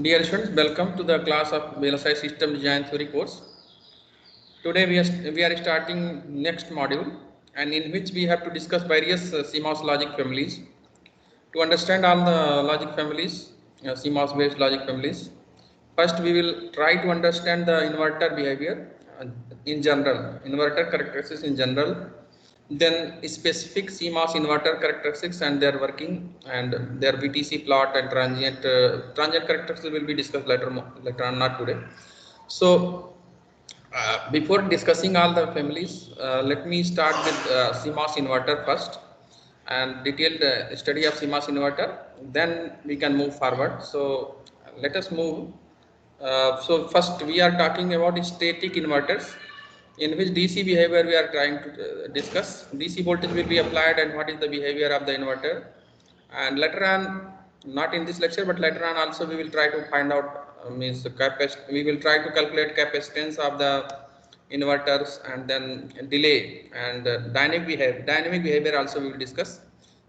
Dear students, welcome to the class of VLSI System Design Theory course. Today we are starting next module, and in which we have to discuss various CMOS logic families. To understand all the logic families, CMOS based logic families, first we will try to understand the inverter behavior in general, inverter characteristics in general, then specific CMOS inverter characteristics and their working and their VTC plot and transient characteristics will be discussed later on, not today. So before discussing all the families, let me start with CMOS inverter first and detailed study of CMOS inverter. Then we can move forward. So let us move. So first we are talking about static inverters, in which DC behavior we are trying to discuss. DC voltage will be applied and what is the behavior of the inverter. And later on, not in this lecture, but later on also we will try to find out we will try to calculate capacitance of the inverters and then delay and dynamic behavior also we will discuss.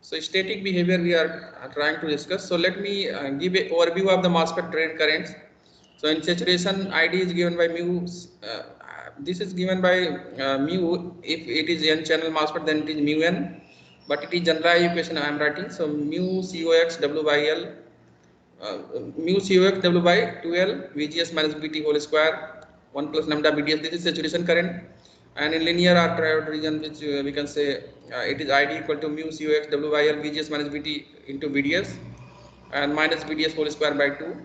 So static behavior we are trying to discuss. So let me give a overview of the MOSFET drain currents. So in saturation, ID is given by mu. This is given by mu. If it is n channel MOSFET, then it is mu n. But it is generalized equation I am writing. So mu COX W by L, mu COX W by 2L VGS minus VT whole square 1 plus lambda VDS. This is saturation current. And in linear or triode region, which we can say it is ID equal to mu COX W by L VGS minus VT into VDS and minus VDS whole square by 2.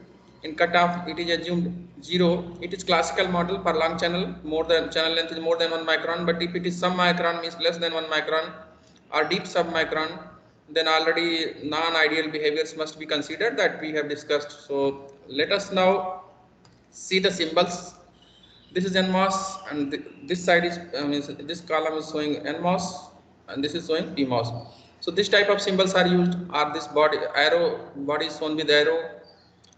In cutoff, it is assumed 0. It is classical model for long channel, more than channel length is more than 1 micron, but if it is some micron means less than 1 micron or deep submicron, then already non-ideal behaviors must be considered that we have discussed. So let us now see the symbols. This is NMOS and this side is this column is showing NMOS and this is showing PMOS. So this type of symbols are used, or this body is shown with arrow,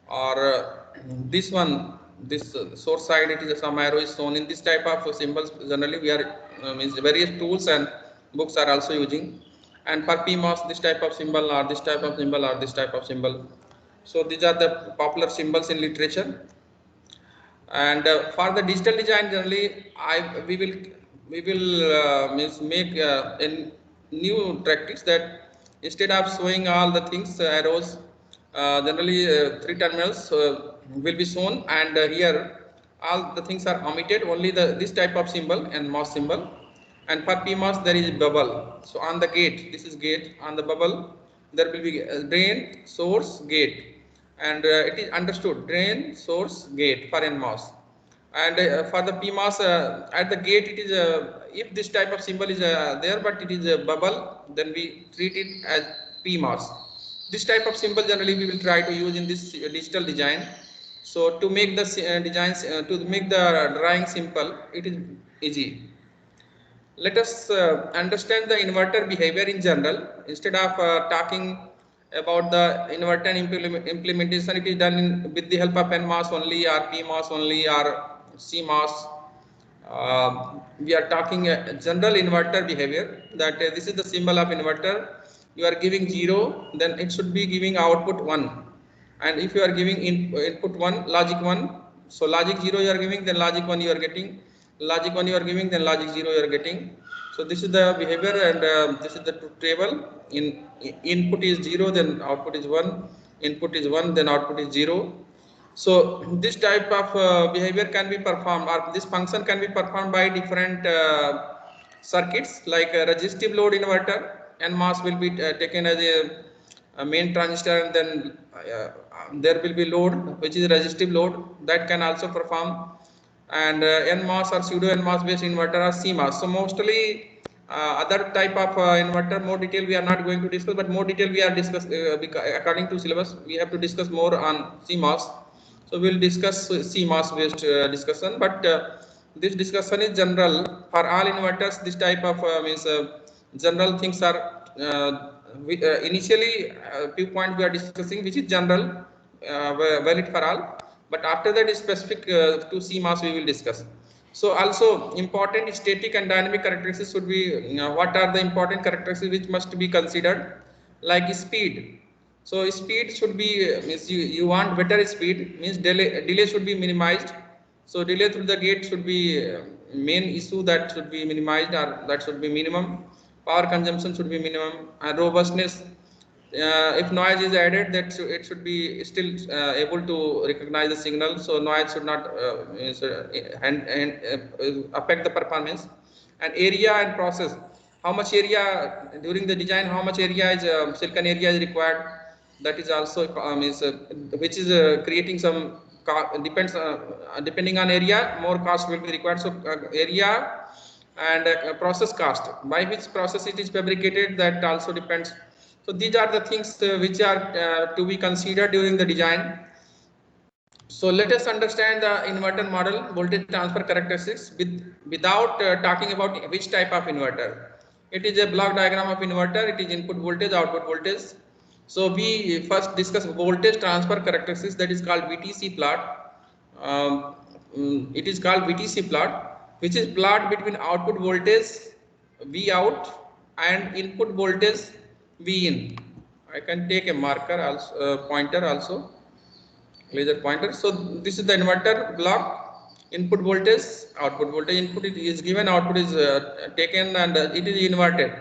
or this one, this source side, it is some arrow is shown. In this type of symbols generally we are means various tools and books are also using. And for PMOS, this type of symbol or this type of symbol or this type of symbol. So these are the popular symbols in literature. And for the digital design generally we will make a new practice that instead of showing all the things arrows, generally three terminals will be shown, and here all the things are omitted, only the this type of symbol and MOS symbol. And for PMOS there is bubble. So on the gate, this is gate, on the bubble there will be drain, source, gate, and it is understood drain, source, gate for NMOS. And for the PMOS, at the gate it is if this type of symbol is there but it is a bubble, then we treat it as PMOS. This type of symbol generally we will try to use in this digital design. So to make the designs to make the drawing simple, it is easy. Let us understand the inverter behavior in general. Instead of talking about the inverter implementation, it is done with the help of NMOS only or PMOS only or CMOS. We are talking a general inverter behavior, that this is the symbol of inverter. You are giving 0, then it should be giving output 1. And if you are giving input 1, logic 1, so logic 0 you are giving, then logic 1 you are getting, logic 1 you are giving, then logic 0 you are getting. So this is the behavior, and this is the truth table. Input is 0, then output is 1, input is 1, then output is 0. So this type of behavior can be performed, or this function can be performed by different circuits, like a resistive load inverter. NMOS will be taken as a main transistor, and then there will be load which is resistive load that can also perform. And NMOS or pseudo NMOS based inverter or CMOS. So mostly other type of inverter, more detail we are not going to discuss, but more detail we are discuss according to syllabus we have to discuss more on CMOS. So we will discuss CMOS based discussion, but this discussion is general for all inverters. This type of means general things are initially few points we are discussing which is general, valid for all, but after that is specific to CMOS we will discuss. So also important static and dynamic characteristics should be what are the important characteristics which must be considered, like speed. So speed should be means you want better speed, means delay should be minimized. So delay through the gate should be main issue, that should be minimized, or that should be minimum. Power consumption should be minimum, and robustness. If noise is added, it should be still able to recognize the signal. So noise should not affect the performance. And area and process. How much area during the design? How much area is silicon area is required? That is also which is creating some depends depending on area, more cost will be required. So area and process cost, by which process it is fabricated, that also depends. So these are the things which are to be considered during the design. So let us understand the inverter model, voltage transfer characteristics, without talking about which type of inverter. It is a block diagram of inverter. It is input voltage, output voltage. So we first discuss voltage transfer characteristics, that is called VTC plot. It is called VTC plot, which is plot between output voltage V out and input voltage V in. I can take a marker also, pointer also, laser pointer. So this is the inverter block. Input voltage, output voltage. Input is given, output is taken, and it is inverted.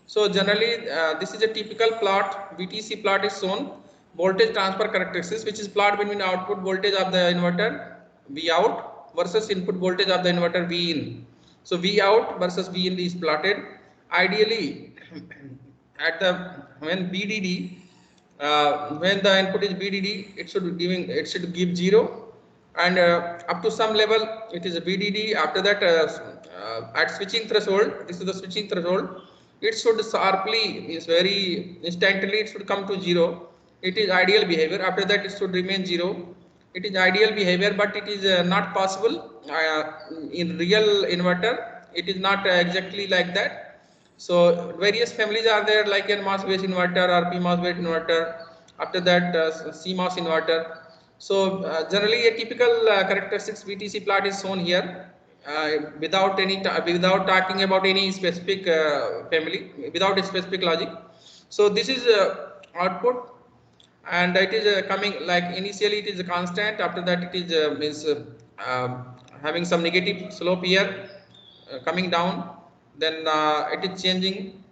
So generally, this is a typical plot. VTC plot is shown. Voltage transfer characteristics, which is plot between output voltage of the inverter V out versus input voltage of the inverter V in. So V out versus V in is plotted. Ideally, at the when VDD, when the input is VDD, it should give 0, and up to some level it is a VDD. After that, at switching threshold, this is the switching threshold, it should sharply, is very instantly, it should come to 0. It is ideal behavior. After that, it should remain 0. It is ideal behavior, but it is not possible in real inverter. It is not exactly like that. So various families are there, like an MOS based inverter or PMOS based inverter. After that, CMOS inverter. So generally, a typical characteristics VTC plot is shown here, without talking about any specific family, without a specific logic. So this is output, and it is coming, like initially it is a constant. After that, it is having some negative slope here, coming down, then it is changing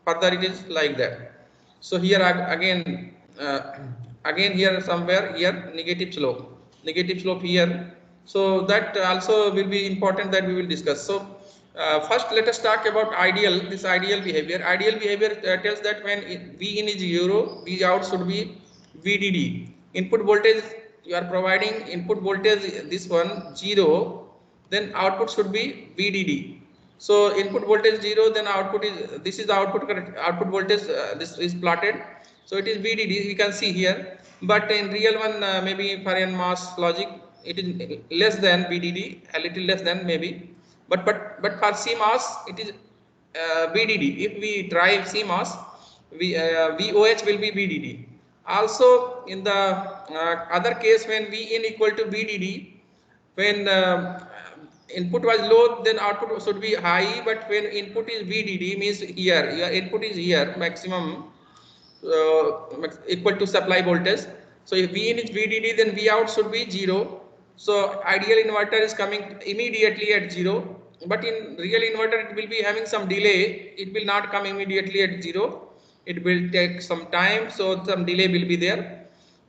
further, it is like that. So here again again here somewhere here negative slope here. So that also will be important, that we will discuss. So first let us talk about this ideal behavior. Ideal behavior tells that when V in is 0, V out should be VDD. Input voltage, you are providing input voltage, this one 0, then output should be VDD. So input voltage 0, then output is, this is the output voltage, this is plotted. So it is VDD, you can see here. But in real one, maybe for NMOS logic, it is less than VDD, a little less than maybe. But for CMOS, it is VDD. If we drive CMOS, VOH will be VDD. Also, in the other case, when V in equal to VDD, when input was low, then output should be high. But when input is VDD, means here your input is here maximum equal to supply voltage. So if V in is VDD, then V out should be 0. So ideal inverter is coming immediately at 0. But in real inverter, it will be having some delay. It will not come immediately at 0. It will take some time. So some delay will be there.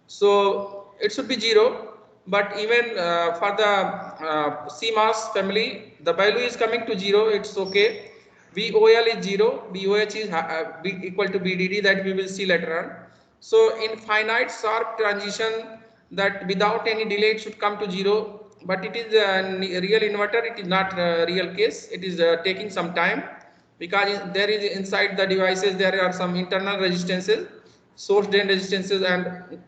So it should be 0. But even for the CMOS family, the value is coming to 0. It's okay. VOL is 0. VOH is equal to VDD, that we will see later on. So in finite sharp transition, that without any delay it should come to 0. But it is a real inverter. It is not a real case. It is taking some time, because there is inside the devices there are some internal resistances, source drain resistances, and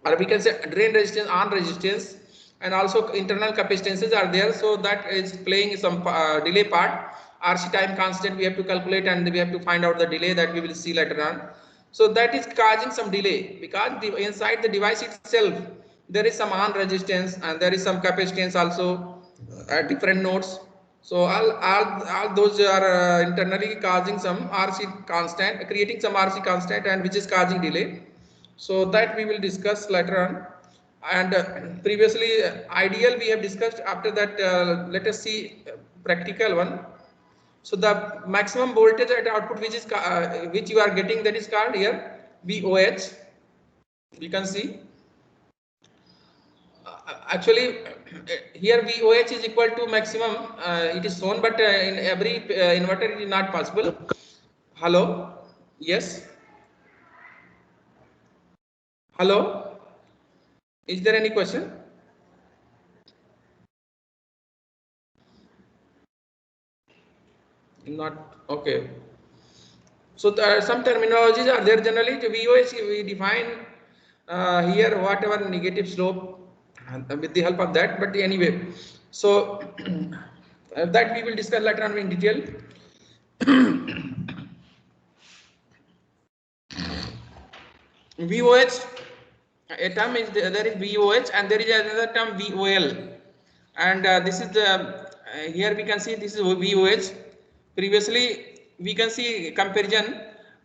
or we can say drain resistance on resistance, and also internal capacitances are there. So that is playing some delay part. RC time constant we have to calculate, and we have to find out the delay, that we will see later on. So that is causing some delay, because inside the device itself there is some on resistance and there is some capacitance also at different nodes. So all those are internally causing some RC constant, creating some RC constant, and which is causing delay. So that we will discuss later on. And previously ideal we have discussed. After that let us see practical one. So the maximum voltage at output which is which you are getting, that is called here VOH. You can see actually here VOH is equal to maximum, it is shown, but in every inverter it is not possible. Hello, yes, hello, is there any question? Not okay. So some terminologies are there. Generally to VOH we define here whatever negative slope with the help of that, but anyway, so that we will discuss later on in detail. VOH, a term is there is VOH and there is another term VOL, and this is the here we can see this is VOH. Previously we can see comparison.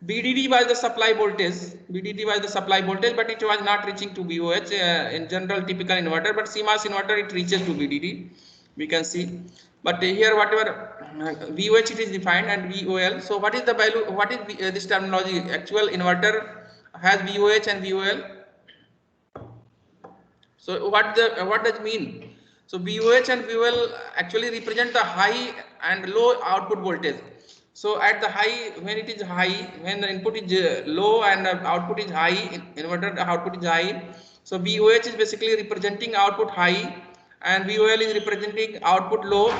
BDD was the supply voltage. BDD was the supply voltage, but it was not reaching to VOH in general typical inverter. But CMOS inverter it reaches to BDD. We can see. But here whatever VOH it is defined and VOL. So what is the value? What is this terminology? Actual inverter has VOH and VOL. So what does it mean? So VOH and VOL actually represent the high and low output voltage. So at the high, when it is high, when the input is low and output is high, inverter output is high. So VOH is basically representing output high and VOL is representing output low,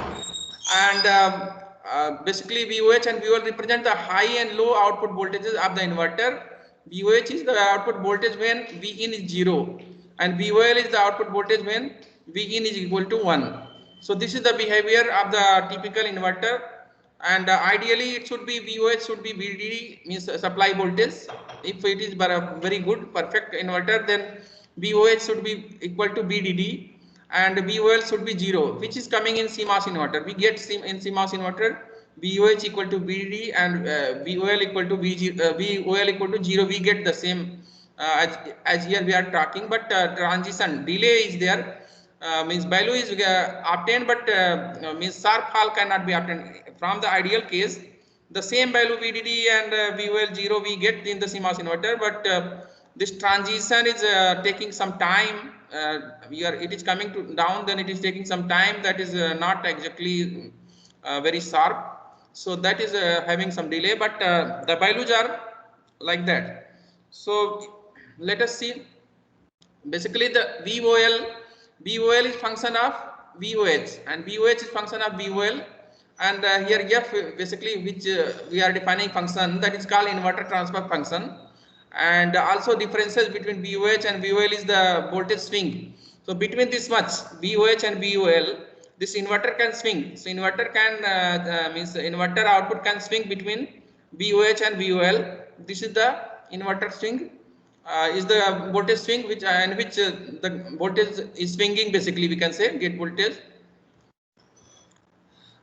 and basically VOH and VOL represent the high and low output voltages of the inverter. VOH is the output voltage when Vin is 0 and VOL is the output voltage when Vin is equal to 1. So this is the behavior of the typical inverter, and ideally it should be VOH should be VDD, means supply voltage. If it is very good perfect inverter, then VOH should be equal to VDD and VOL should be 0, which is coming in CMOS inverter. We get in CMOS inverter VOH equal to VDD and VOL equal to VOL equal to 0. We get the same as here we are talking, but transition delay is there. Means value is obtained, but means sharp fall cannot be obtained. From the ideal case, the same value VDD and VOL 0 we get in the CMOS inverter, but this transition is taking some time. It is coming to down, then it is taking some time. That is not exactly very sharp. So that is having some delay, but the values are like that. So let us see. Basically the VOL is function of VOH and VOH is function of VOL, and here F basically which we are defining function, that is called inverter transfer function, and also differences between VOH and VOL is the voltage swing. So between this much VOH and VOL, this inverter can swing. So inverter can means inverter output can swing between VOH and VOL. This is the inverter swing. Is the voltage swing which and which the voltage is swinging, basically we can say gate voltage.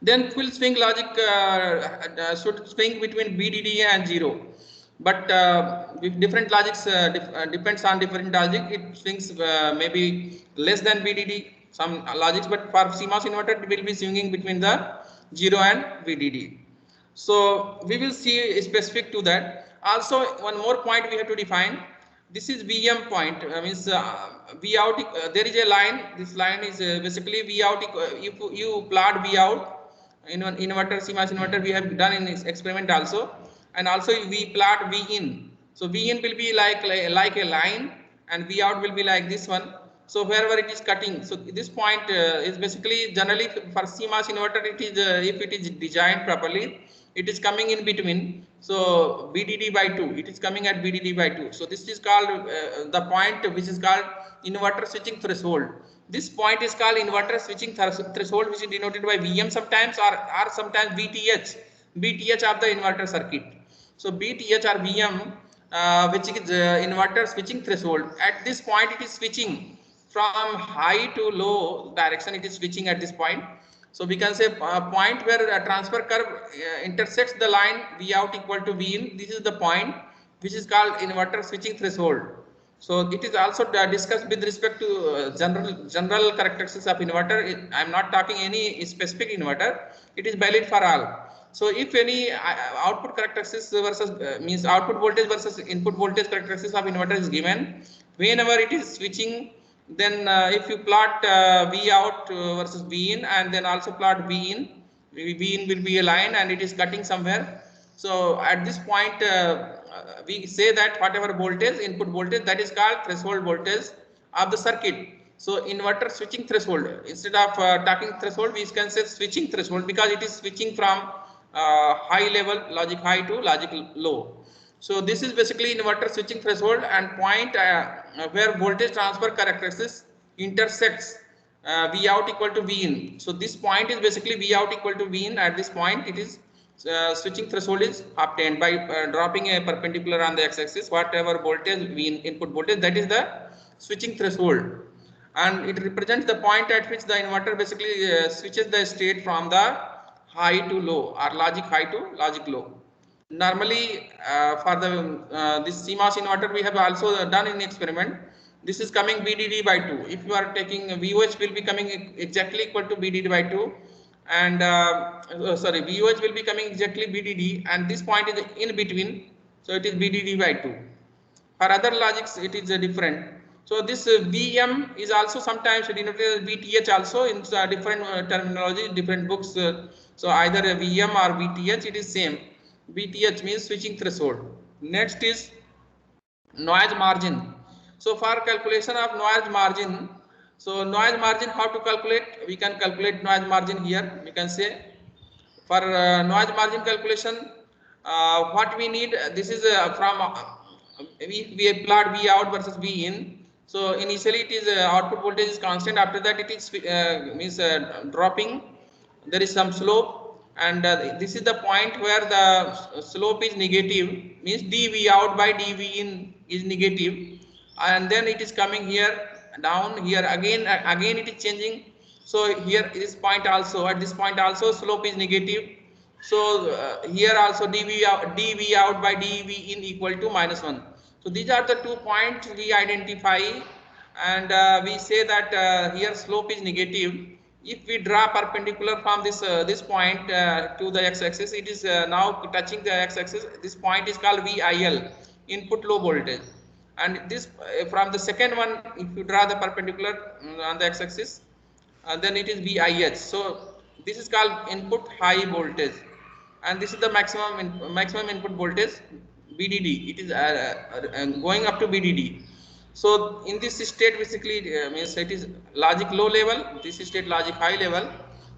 Then full swing logic should swing between VDD and 0, but with different logics depends on different logic. It swings maybe less than VDD some logics, but for CMOS inverter it will be swinging between the 0 and VDD. So we will see specific to that. Also one more point we have to define. This is VM point, means V out, there is a line. This line is basically V out. If you plot V out in an inverter, CMOS inverter, we have done in this experiment also, and also we plot V in. So V in will be like a line and V out will be like this one. So wherever it is cutting, so this point is basically generally for CMOS inverter, it is if it is designed properly, it is coming in between. So VDD by 2, it is coming at VDD by 2. So this is called the point which is called inverter switching threshold. This point is called inverter switching threshold, which is denoted by VM sometimes or sometimes BTH of the inverter circuit. So BTH or VM, which is inverter switching threshold. At this point it is switching from high to low direction, it is switching at this point. So we can say a point where a transfer curve intersects the line V out equal to V in. This is the point which is called inverter switching threshold. So it is also discussed with respect to general characteristics of inverter. I am not talking any specific inverter. It is valid for all. So if any output characteristics versus means output voltage versus input voltage characteristics of inverter is given, whenever it is switching, then if you plot V out versus V in, and then also plot V in, V in will be a line and it is cutting somewhere. So at this point, we say that whatever voltage, input voltage, that is called threshold voltage of the circuit. So inverter switching threshold, instead of talking threshold, we can say switching threshold, because it is switching from high level logic high to logic low. So this is basically inverter switching threshold and point where voltage transfer characteristics intersects V out equal to V in. So this point is basically V out equal to V in. At this point, it is switching threshold is obtained by dropping a perpendicular on the x-axis. Whatever voltage V in, input voltage, that is the switching threshold, and it represents the point at which the inverter basically switches the state from the high to low, or logic high to logic low. Normally, for the this CMOS inverter, we have also done in experiment. This is coming VDD by 2. If you are taking VOH, will be coming exactly equal to VDD by 2, and sorry, VOH will be coming exactly VDD, and this point is in between, so it is VDD by 2. For other logics, it is different. So this VM is also sometimes denoted as VTH also in different terminology, different books. So either a VM or VTH, it is same. VTH means switching threshold. Next is noise margin. So for calculation of noise margin, so noise margin, how to calculate? We can calculate noise margin here. We can say for noise margin calculation, what we need, this is from we plot V out versus V in. So initially it is output voltage is constant. After that it is means dropping. There is some slope, and this is the point where the slope is negative. Means dV out by dV in is negative, and then it is coming here down. Here again it is changing. So here this point also, at this point also slope is negative. So here also dV out by dV in equal to -1. So these are the 2 points we identify, and we say that here slope is negative. If we draw perpendicular from this point to the x-axis, it is now touching the x-axis. This point is called VIL, input low voltage, and this from the second one, if you draw the perpendicular on the x-axis, then it is VIH. So this is called input high voltage, and this is the maximum input voltage, VDD. It is going up to VDD. So in this state, basically means it is logic low level. This is state logic high level.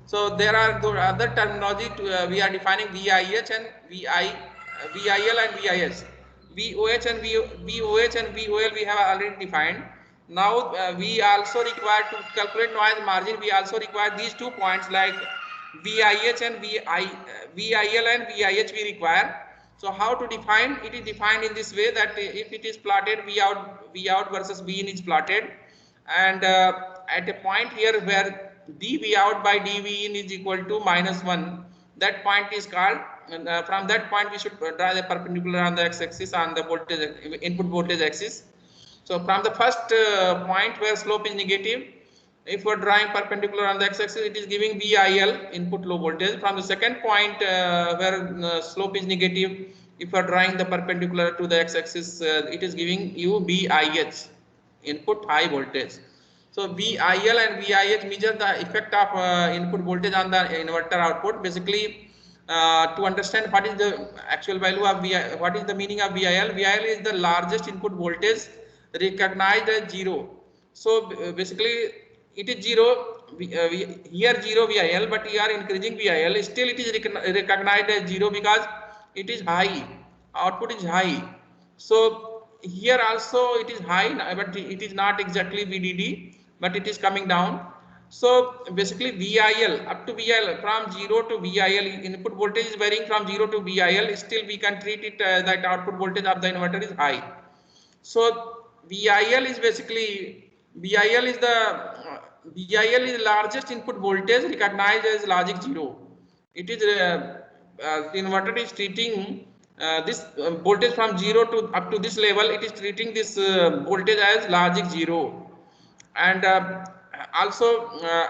So there are other terminology we are defining VIH and VIL and VIH. VOH and VOH and VOL we have already defined. Now we also require to calculate noise margin. We also require these 2 points like VIH and VIL and VIH we require. So how to define? It is defined in this way that if it is plotted, V out versus V in is plotted, and at a point here where dV out by dV in is equal to -1, that point is called, from that point we should draw the perpendicular on the x-axis on the voltage input voltage axis. So from the first point where slope is negative, if we are drawing perpendicular on the x-axis, it is giving VIL, input low voltage. From the second point where slope is negative, if we are drawing the perpendicular to the x-axis, it is giving you VIH, input high voltage. So VIL and VIH measure the effect of input voltage on the inverter output. Basically, to understand what is the actual value of VIL, what is the meaning of VIL? VIL is the largest input voltage recognized as 0. So basically, it is 0, here 0 VIL, but we are increasing VIL, still it is recognized as 0 because it is high, output is high. So here also it is high, but it is not exactly VDD, but it is coming down. So basically VIL up to VIL, from 0 to VIL, input voltage is varying from 0 to VIL, still we can treat it that output voltage of the inverter is high. So VIL is basically, VIL is the largest input voltage recognized as logic 0. It is the inverter is treating this voltage from 0 to up to this level, it is treating this voltage as logic 0. And also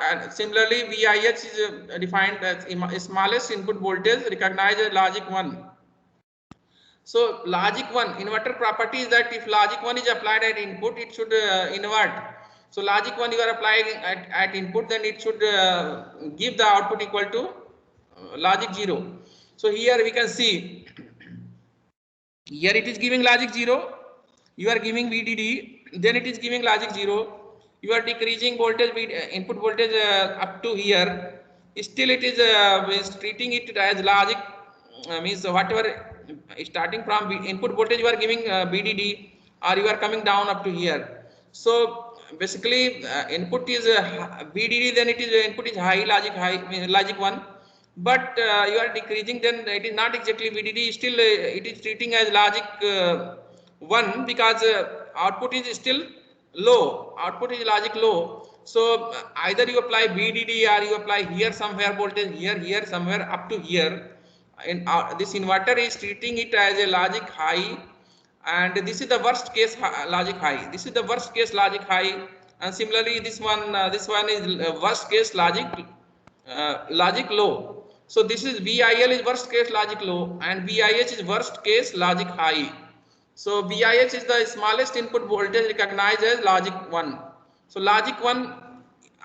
and similarly VIH is defined as smallest input voltage recognized as logic 1. So logic 1 inverter property is that if logic 1 is applied at input, it should invert. So logic 1 you are applying at input, then it should give the output equal to logic 0. So here we can see, here it is giving logic 0, you are giving VDD, then it is giving logic 0, you are decreasing voltage input voltage up to here, still it is treating it as logic, means whatever starting from input voltage you are giving VDD, or you are coming down up to here. So basically input is VDD, then it is input is high, logic 1, but you are decreasing, then it is not exactly VDD, still it is treating as logic 1, because output is still low, output is logic low. So either you apply VDD or you apply here somewhere voltage, here somewhere up to here, and this inverter is treating it as a logic high, and this is the worst case logic high, this is the worst case logic high. And similarly this one is worst case logic low. So this is VIL is worst case logic low, and VIH is worst case logic high. So VIH is the smallest input voltage recognized as logic 1. So logic 1,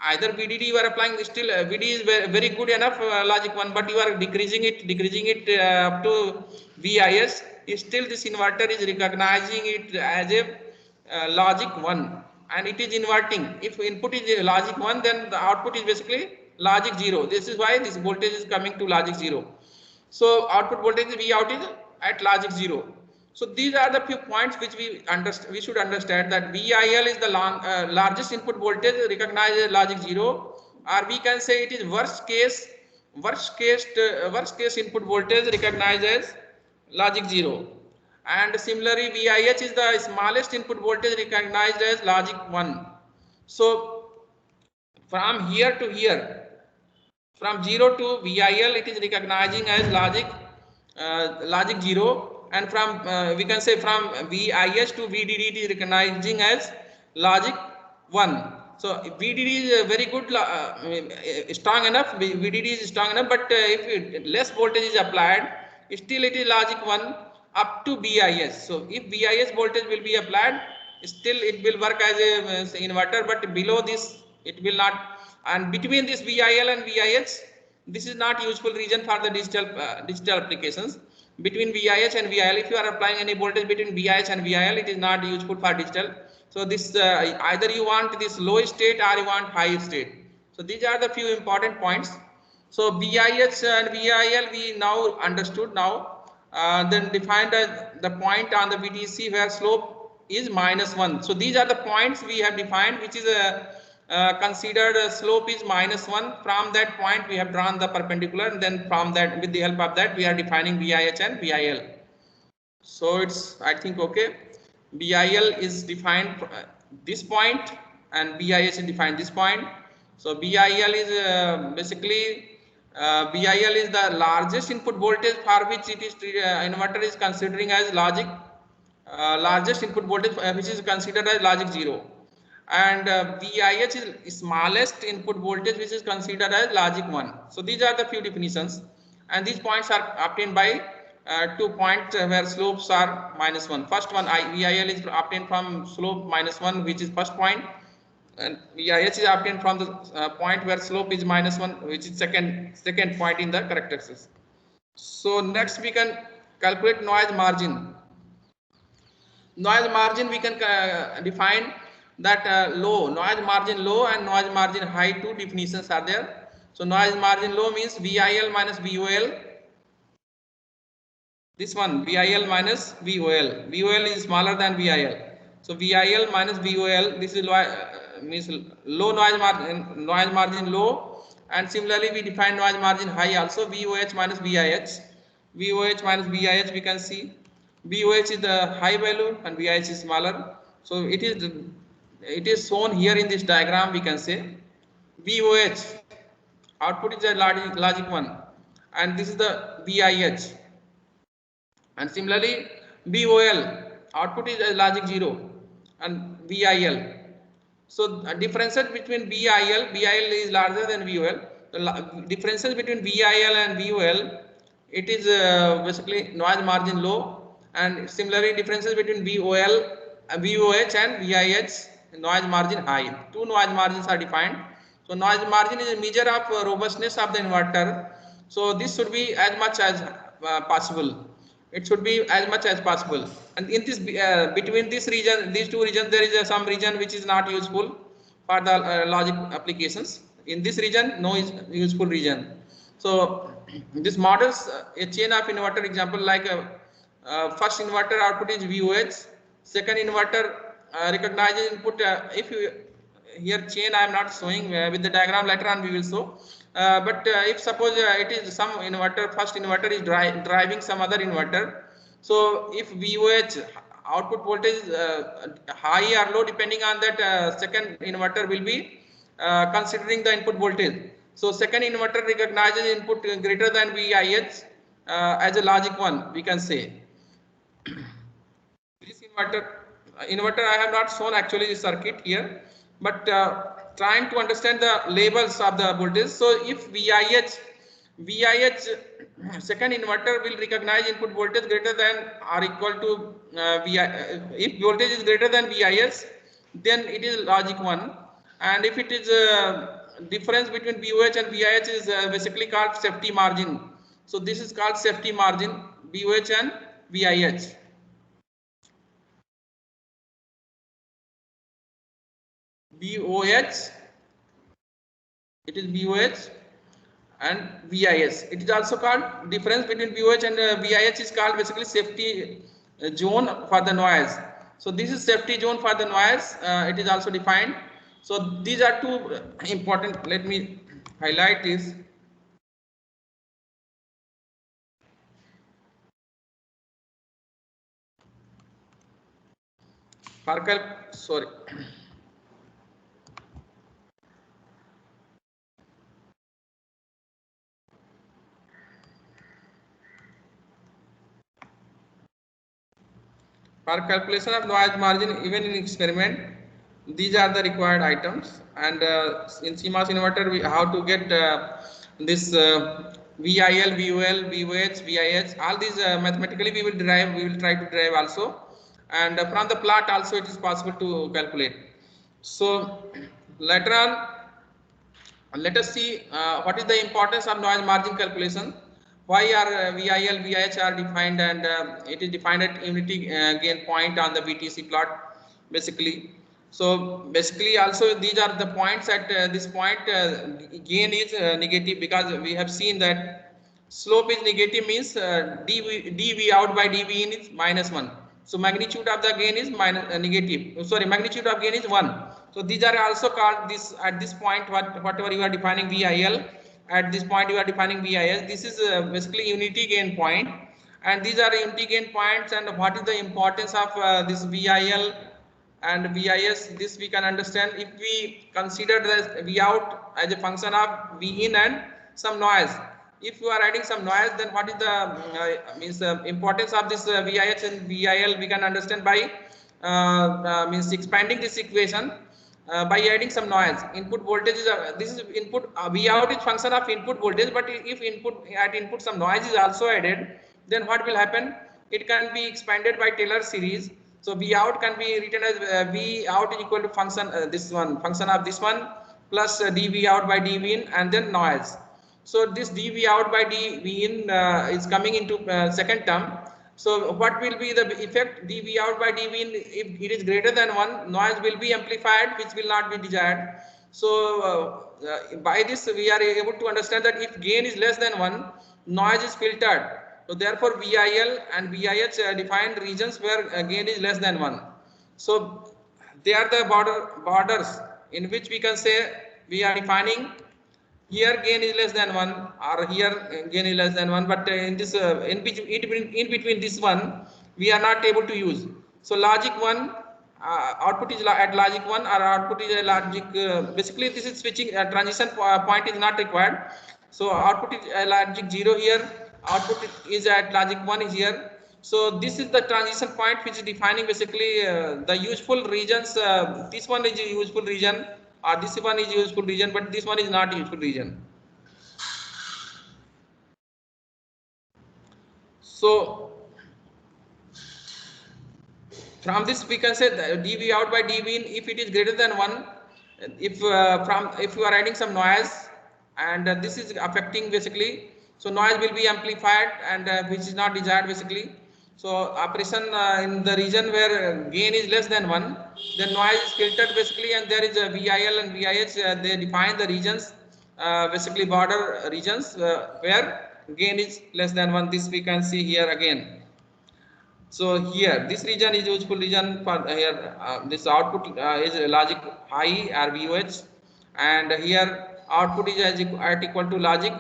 either VDD you are applying, still VD is very good enough logic 1, but you are decreasing it up to VIS, still this inverter is recognizing it as a logic 1, and it is inverting. If input is logic 1, then the output is basically logic 0. This is why this voltage is coming to logic 0. So output voltage V out is at logic 0. So these are the few points which we should understand, that VIL is the largest input voltage recognized as logic 0, or we can say it is worst case input voltage recognized as logic 0. And similarly VIH is the smallest input voltage recognized as logic 1. So from here to here, from 0 to VIL, it is recognizing as logic 0, and from we can say from VIH to VDD, it is recognizing as logic 1. So VDD is very good, strong enough, VDD is strong enough, but if less voltage is applied, still it is logic 1 up to BIS. So if BIS voltage will be applied, still it will work as a inverter, but below this it will not. And between this VIL and VIH, this is not useful region for the digital applications. Between VIH and VIL, if you are applying any voltage between VIH and VIL, it is not useful for digital. So this either you want this low state or you want high state. So these are the few important points. So VIH and VIL we now understood now. Then defined the point on the VDC where slope is -1. So these are the points we have defined, which is considered slope is -1. From that point we have drawn the perpendicular, and then from that, with the help of that, we are defining VIH and VIL. So it's, I think, okay. VIL is defined this point, and VIH is defined this point. So VIL is basically VIL is the largest input voltage for which it is inverter is considering as logic largest input voltage which is considered as logic 0, and VIH is smallest input voltage which is considered as logic 1. So these are the few definitions, and these points are obtained by 2 points where slopes are -1. First one, VIL is obtained from slope -1, which is first point, and VIH is obtained from the point where slope is -1, which is second point in the characteristics. So next we can calculate noise margin. Noise margin we can define that noise margin low and noise margin high, two definitions are there. So noise margin low means VIL minus VOL. This one VIL minus VOL. VOL is smaller than VIL. So VIL minus VOL. This is means low noise margin low, and similarly we define noise margin high also, VOH minus VIH. VOH minus VIH we can see. VOH is the high value and VIH is smaller. So it is shown here in this diagram. We can say VOH output is a logic 1, and this is the VIH. And similarly, VOL output is logic 0 and VIL. So differences between VIL is larger than VOL. The differences between VIL and VOL, it is basically noise margin low, and similarly differences between VOL, VOH and VIH noise margin high. Two noise margins are defined. So noise margin is a measure of robustness of the inverter. So this should be as much as possible. It should be as much as possible. And in this between this region, these two regions, there is some region which is not useful for the logic applications. In this region, no is useful region. So this models a chain of inverter example, like first inverter output is VOH, second inverter recognizes input. If you here chain I am not showing, with the diagram later on we will show. But if suppose it is some inverter, first inverter is driving some other inverter. So if VOH output voltage high or low, depending on that, second inverter will be considering the input voltage. So second inverter recognizes input greater than VIH as a logic 1, we can say. This inverter I have not shown actually the circuit here, but trying to understand the labels of the voltage. So if VIH second inverter will recognize input voltage greater than or equal to if voltage is greater than VIH, then it is logic 1, and if it is difference between VOH and VIH is basically called safety margin. So this is called safety margin, VOH and VIH. VOH, it is VOH and VIS. It is also called difference between VOH and VIH is called basically safety zone for the noise. So this is safety zone for the noise. It is also defined. So these are two important. Let me highlight this. Sorry. For calculation of noise margin, even in experiment, these are the required items. And in CMOS inverter, we how to get this VIL, VOL, VOH, VIH. All these mathematically we will derive. We will try to derive also, and from the plot also it is possible to calculate. So later on, let us see what is the importance of noise margin calculation. Why are VIL, VIH are defined, and it is defined at unity gain point on the VTC plot basically. So basically also these are the points at this point gain is negative, because we have seen that slope is negative, means dV out by dV in is -1. So magnitude of the gain is negative. Sorry, magnitude of gain is 1. So these are also called this at this point whatever you are defining VIL, at this point you are defining VIS. This is basically unity gain point, and these are unity gain points. And what is the importance of this VIL and VIS? This we can understand if we consider the V out as a function of V in and some noise. If you are adding some noise, then what is the importance of this VIH and VIL? We can understand by means expanding this equation by adding some noise. Input voltage is this is input V out is function of input voltage, but if input some noise is also added, then what will happen? It can be expanded by Taylor series. So V out can be written as V out is equal to function function of this one plus dV out by dV in, and then noise. So this dV out by dV in is coming into second term. So what will be the effect? dV out by dV in, if it is greater than 1, noise will be amplified, which will not be desired. So by this we are able to understand that if gain is less than 1, noise is filtered. So therefore VIL and VIH defined regions where gain is less than 1. So they are the borders in which we can say we are defining here gain is less than 1 or here gain is less than 1, but in this in between this one we are not able to use. So logic 1 output is at logic 1 or output is a logic basically this is switching transition point is not required. So output is logic 0 here, output is at logic 1 is here. So this is the transition point which is defining basically the useful regions. This one is a useful region, or this one is useful region, but this one is not useful region. So from this we can say dV out by dV in, if it is greater than 1, if if you are adding some noise and this is affecting basically, so noise will be amplified and which is not desired basically. So operation in the region where gain is less than 1, then noise is filtered basically, and there is a VIL and VIH. They define the regions, basically border regions where gain is less than 1. This we can see here again. So here this region is useful region for here. This output is logic high or VOH, and here output is as at equal to logic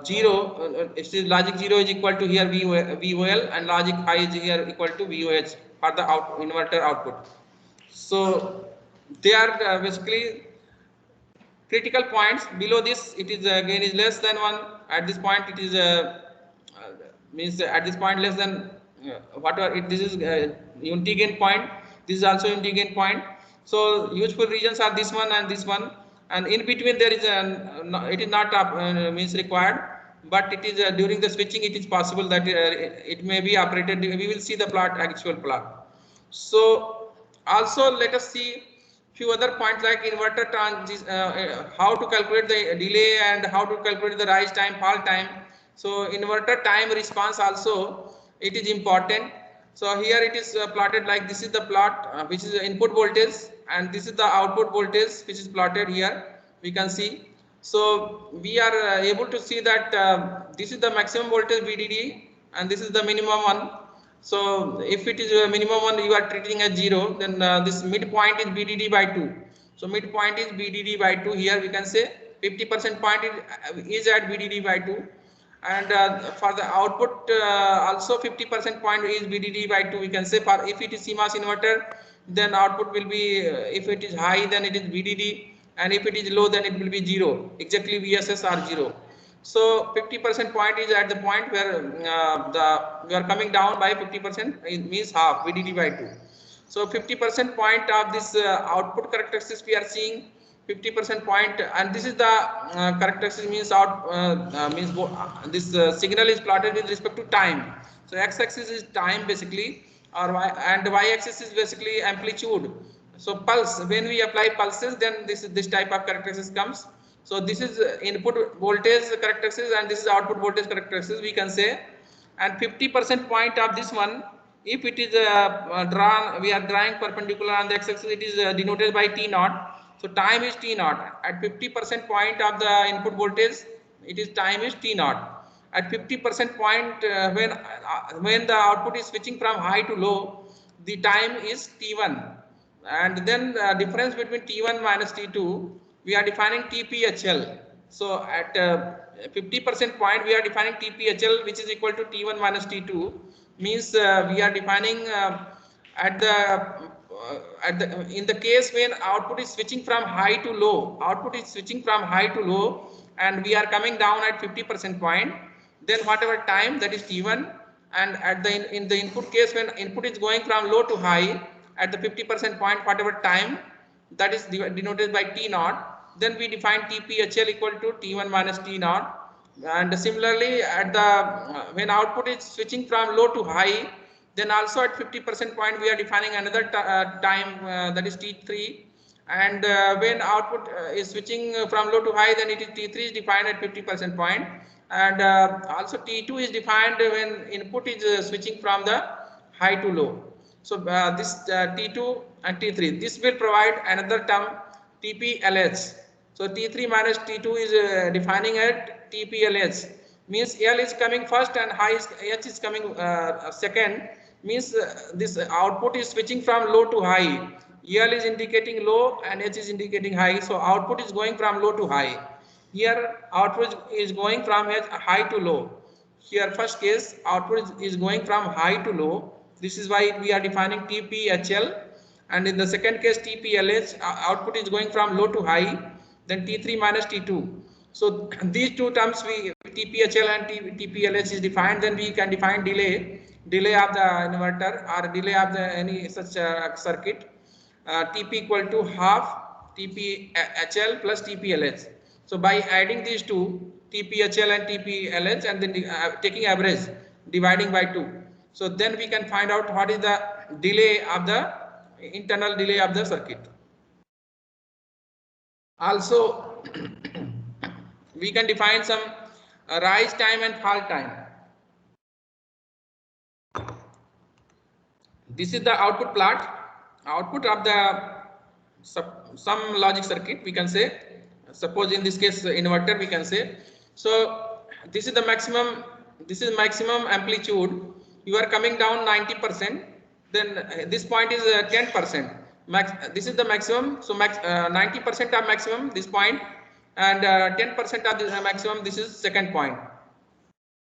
0. It is logic 0 is equal to here VOL, and logic high is here equal to VOH for the inverter output. So they are basically critical points. Below this it is gain is less than 1. At this point it is means at this point less than whatever it, this is unity gain point, this is also unity gain point. So useful regions are this one and this one, and in between there is it is not means required, but it is during the switching it is possible that it may be operated. We will see the plot, actual plot. So also let us see few other points like inverter how to calculate the delay and how to calculate the rise time, fall time. So inverter time response also it is important. So here it is plotted like this is the plot which is the input voltage, and this is the output voltage which is plotted here. We can see. So we are able to see that this is the maximum voltage VDD and this is the minimum one. So if it is a minimum one you are treating as 0, then this midpoint is BDD by 2. So midpoint is BDD by 2. Here we can say 50% point is at BDD by 2, and for the output also 50% point is BDD by 2. We can say for if it is CMOS inverter, then output will be if it is high then it is BDD, and if it is low then it will be 0. Exactly VSS are 0. So 50% point is at the point where we are coming down by 50%, it means half VDD by 2. So 50% point of this output characteristics we are seeing 50% point, and this is the characteristic means means this signal is plotted with respect to time. So x-axis is time basically, or and y-axis is basically amplitude. So pulse, when we apply pulses, then this type of characteristics comes. So this is input voltage characteristics and this is output voltage characteristics we can say, and 50% point of this one, if it is drawn, we are drawing perpendicular on the x-axis, it is denoted by T naught. So time is T naught. At 50% point of the input voltage, it is time is T naught. At 50% point when the output is switching from high to low, the time is T1, and then the difference between T1 minus T2 we are defining TPHL. So at 50% point we are defining TPHL, which is equal to T1 minus T2, means we are defining in the case when output is switching from high to low, and we are coming down at 50% point, then whatever time, that is T1, and at the in the input case when input is going from low to high at the 50% point, whatever time, that is denoted by T naught, then we define TPHL equal to T1 minus T naught. And similarly at the when output is switching from low to high, then also at 50% point we are defining another time, that is T3, and when output is switching from low to high, then it is T3 is defined at 50% point, and also T2 is defined when input is switching from the high to low. So this T2 and T3, this will provide another term TPLH. So T3 minus T2 is defining at TPLH, means L is coming first and H is coming second, means this output is switching from low to high. L is indicating low and H is indicating high, so output is going from low to high. Here output is going from high to low. Here first case output is going from high to low. This is why we are defining TPHL, and in the second case TPLH, output is going from low to high, then T3 minus T2. So these two terms, we TPHL and TPLH is defined, then we can define delay. delay of the inverter or delay of the any such circuit, TP equal to half TP HL plus TP LH. So by adding these two, TP HL and TP LH, and then taking average, dividing by 2. So then we can find out what is the delay of the internal delay of the circuit. Also, we can define some rise time and fall time. This is the output plot, output of the some logic circuit, we can say. Suppose in this case inverter, we can say. So this is the maximum, this is maximum amplitude. You are coming down 90%, then this point is 10%. This is the maximum. So 90% of maximum, this point, and 10% of the maximum, this is second point.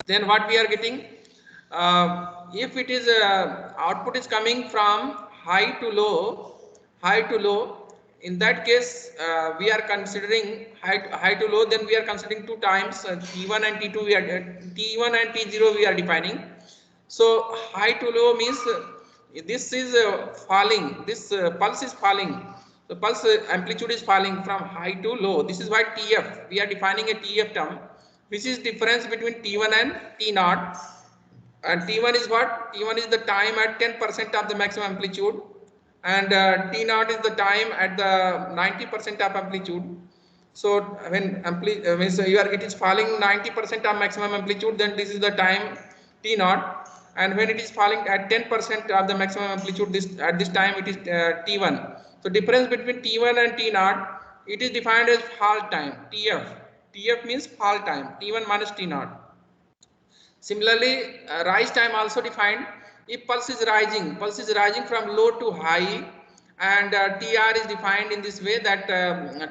Then what we are getting, if it is output is coming from high to low, in that case we are considering high to low, then we are considering two times, T1 and T2, we are T1 and T0 we are defining. So high to low means this is falling, this pulse is falling, the pulse amplitude is falling from high to low. This is why TF, we are defining a TF term, which is difference between T1 and T0. And T1 is what? T1 is the time at 10% of the maximum amplitude, and T0 is the time at the 90% of amplitude. So when means it is falling 90% of maximum amplitude, then this is the time T0, and when it is falling at 10% of the maximum amplitude, at this time it is T1. So difference between T1 and T0, it is defined as fall time, TF. TF means fall time, T1 minus T0. Similarly, rise time also defined. If pulse is rising from low to high, and TR is defined in this way, that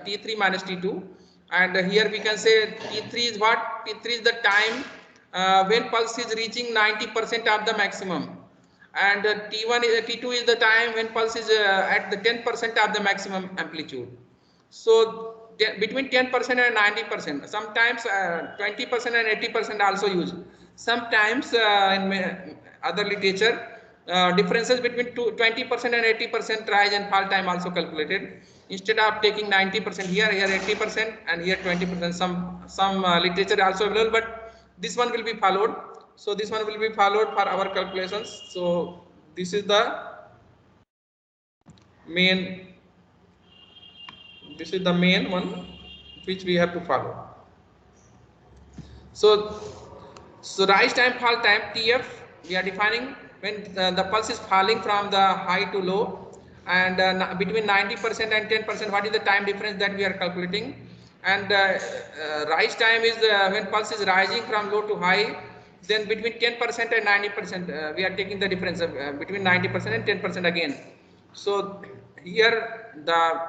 T3 minus T2, and here we can say T3 is what? T3 is the time when pulse is reaching 90% of the maximum, and T2 is the time when pulse is at the 10% of the maximum amplitude. So between 10% and 90%, sometimes 20% and 80% also used. Sometimes in other literature, differences between 20% and 80% rise and fall time also calculated. Instead of taking 90% here 80% and here 20%. Some literature also available, but this one will be followed. So this one will be followed for our calculations. So this is the main. This is the main one which we have to follow. So rise time, fall time, TF, we are defining when the pulse is falling from the high to low, and between 90% and 10%, what is the time difference that we are calculating. And rise time is when pulse is rising from low to high, then between 10% and 90%, we are taking the difference of between 90% and 10% again. So here the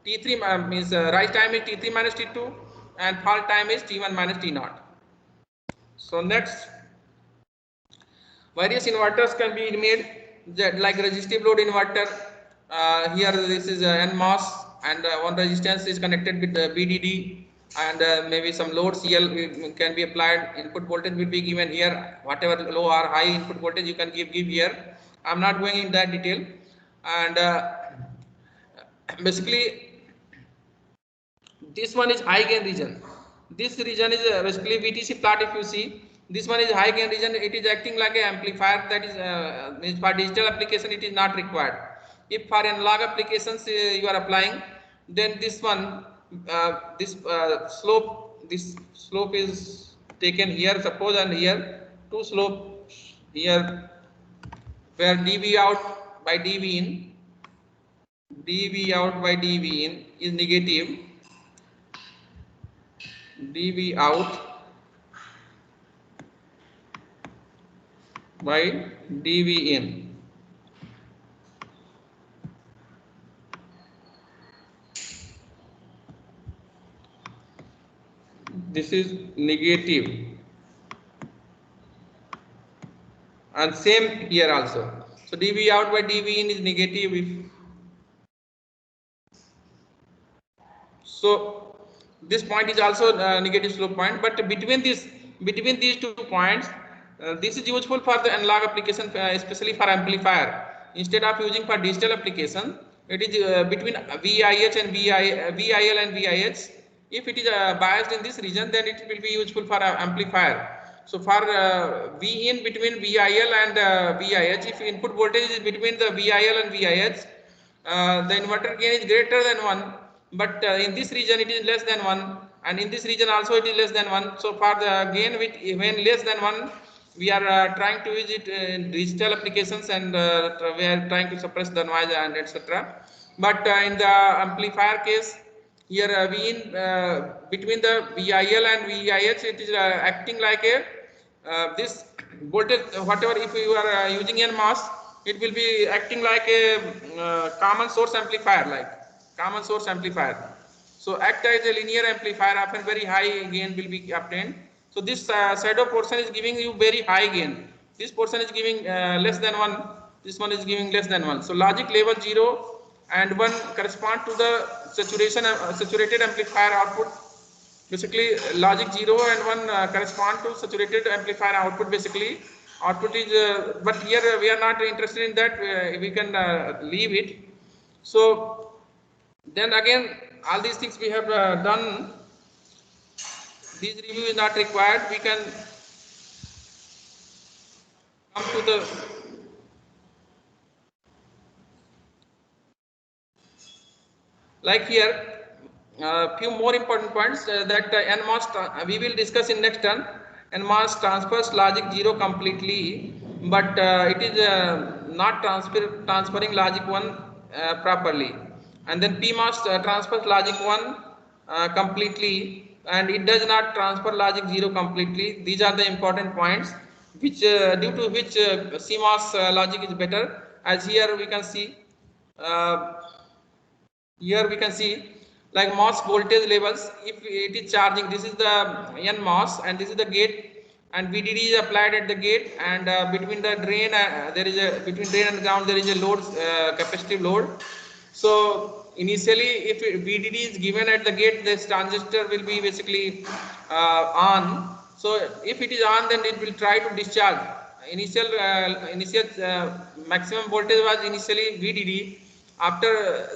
T3 means rise time is T3 minus T2, and fall time is T1 minus T0. So next, various inverters can be made, like resistive load inverter. Here this is NMOS, and one resistance is connected with BDD, and maybe some load CL can be applied. Input voltage will be given here. Whatever low or high input voltage you can give here. I'm not going in that detail. And basically, this one is high gain region. This region is basically VTC plot. If you see, this one is high gain region. It is acting like an amplifier. That is for digital application it is not required. If for analog applications you are applying, then this one, this slope is taken here. Suppose, and here two slope here, where dV out by dV in, dV out by dV in is negative. dV out by dV in. This is negative, and same here also. So dV out by dV in is negative. So this point is also negative slope point, but between these two points, This is useful for the analog application, especially for amplifier. Instead of using for digital application, it is between VIH and VIL and VIH. If it is biased in this region, then it will be useful for amplifier. So for V in between VIL and VIH, if input voltage is between the VIL and VIH, the inverter gain is greater than 1, but in this region it is less than 1, and in this region also it is less than 1. So for the gain when less than 1, we are trying to use it in digital applications, and we are trying to suppress the noise and etc. But in the amplifier case, here V in between the VIL and VIH, it is acting like a this voltage, whatever, if you are using NMOS, it will be acting like a common source amplifier. So act as a linear amplifier, often very high gain will be obtained. So this shadow portion is giving you very high gain. This portion is giving less than 1. This one is giving less than 1. So logic level 0 and 1 correspond to the saturated amplifier output. Basically, logic 0 and 1 correspond to saturated amplifier output. Basically, output is, but here we are not interested in that. We can leave it. So then again, all these things we have done. This review is not required. We can come to the like here. Few more important points that NMOS we will discuss in next turn. NMOS transfers logic 0 completely, but it is not transferring logic 1 properly. And then PMOS transfers logic 1 completely, and it does not transfer logic 0 completely. These are the important points which due to which CMOS logic is better. As here we can see. Here we can see like MOS voltage levels. If it is charging, this is the NMOS and this is the gate, and VDD is applied at the gate, and between the drain between drain and ground there is a load, capacitive load. So initially, if VDD is given at the gate, this transistor will be basically on. So if it is on, then it will try to discharge. Initial maximum voltage was initially VDD. After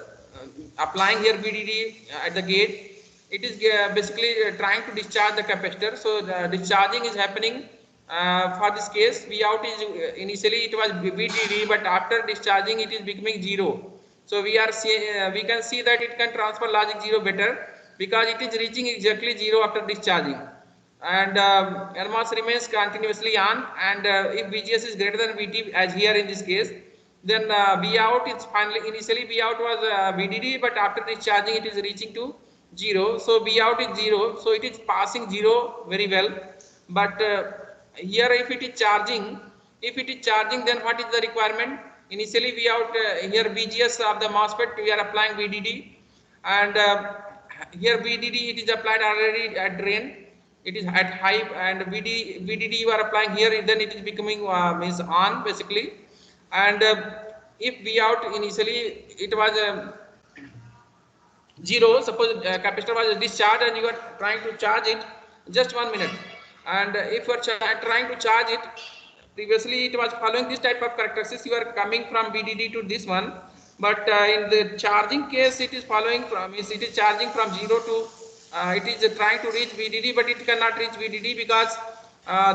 applying here VDD at the gate, it is basically trying to discharge the capacitor. So the discharging is happening. For this case, V out is initially it was VDD, but after discharging it is becoming 0. So we can see that it can transfer logic 0 better because it is reaching exactly 0 after discharging, and NMOS remains continuously on, and if VGS is greater than VT, as here in this case, then V out is finally, initially V out was VDD, but after discharging it is reaching to 0. So V out is 0, so it is passing 0 very well. But here if it is charging, then what is the requirement? Initially V out, here VGS of the MOSFET we are applying VDD, and here VDD it is applied already at drain. It is at high, and VDD you are applying here, then it is becoming means on basically. And if V out initially it was 0, suppose capacitor was discharged and you are trying to charge it, just 1 minute, and if you are trying to charge it, previously it was following this type of characteristics, you are coming from VDD to this one, but in the charging case it is following from, it is charging from 0 to it is trying to reach VDD, but it cannot reach VDD because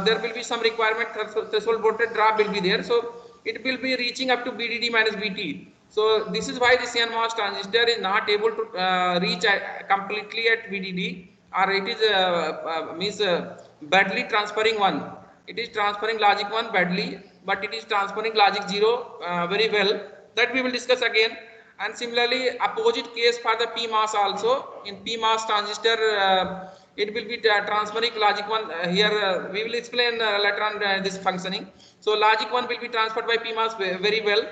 there will be some requirement, threshold voltage drop will be there, so it will be reaching up to VDD minus VT. So this is why this NMOS transistor is not able to reach completely at VDD, or it is badly transferring 1. It is transferring logic 1 badly, but it is transferring logic 0 very well. That we will discuss again. And similarly, opposite case for the PMOS also. In PMOS transistor, it will be transferring logic 1. Here we will explain later on this functioning. So logic 1 will be transferred by PMOS very well,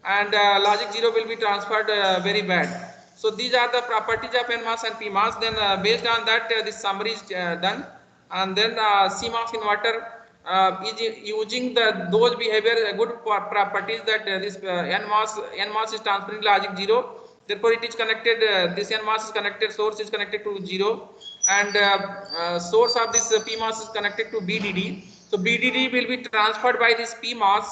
and logic 0 will be transferred very bad. So these are the properties of NMOS and PMOS. Then based on that, this summary is done, and then CMOS inverter is using those behavior good properties that this NMOS is transferring logic 0. Therefore, it is connected. This NMOS is connected. Source is connected to 0, and source of this PMOS is connected to VDD. So BDD will be transferred by this PMOS,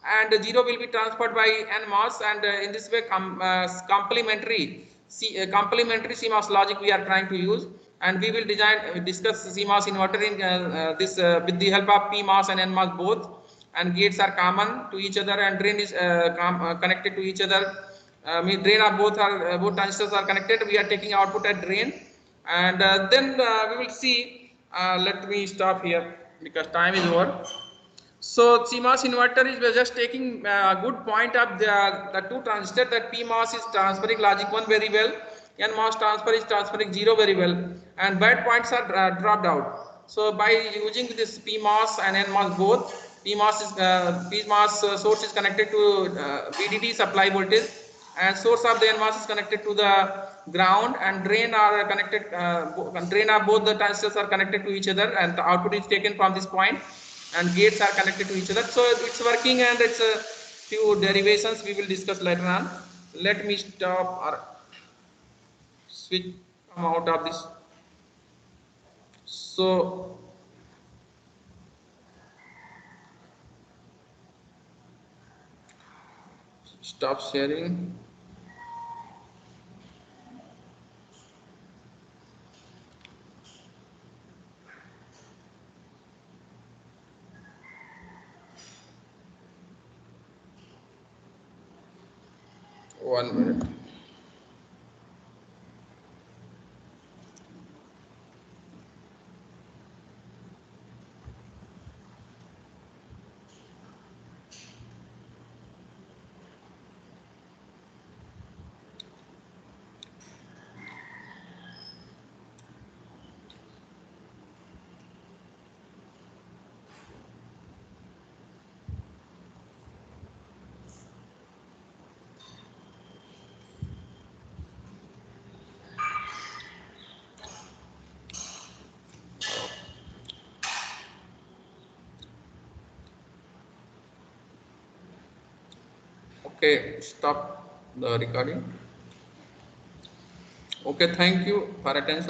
and 0 will be transferred by NMOS, and in this way complementary CMOS logic we are trying to use, and we will discuss CMOS inverter in this with the help of PMOS and NMOS both, and gates are common to each other, and drain is connected to each other. Drain are both transistors are connected. We are taking output at drain, and then we will see. Let me stop here because time is over. So CMOS inverter is just taking a good point of the two transistors, that PMOS is transferring logic 1 very well, NMOS transfer is transferring 0 very well, and bad points are dropped out. So by using this PMOS and NMOS both, PMOS source is connected to VDD supply voltage, and source of the NMOS is connected to the ground, and drain are connected. Drain are both the transistors are connected to each other, and the output is taken from this point, and gates are connected to each other. So it's working, and it's a few derivations we will discuss later on. Let me stop or switch come out of this. So stop sharing. One minute. Okay, stop the recording. Okay, thank you for attention.